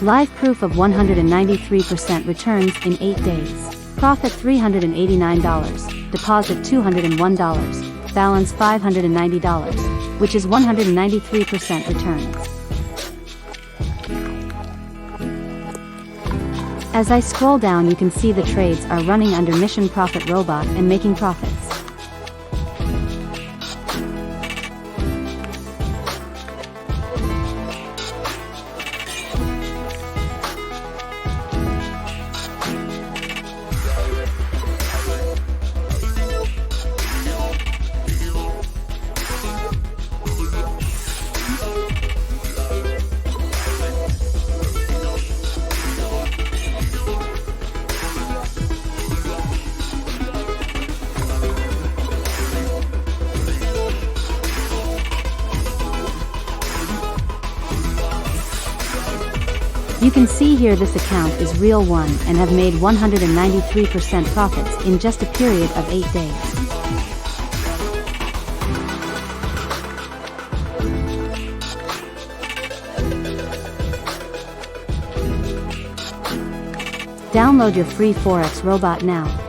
Live proof of 193% returns in 8 days. Profit $389. Deposit $201. Balance $590, which is 193% returns. As I scroll down, you can see the trades are running under Mission Profit Robot and making profits. You can see here this account is real one and have made 193% profits in just a period of 8 days. Download your free Forex robot now.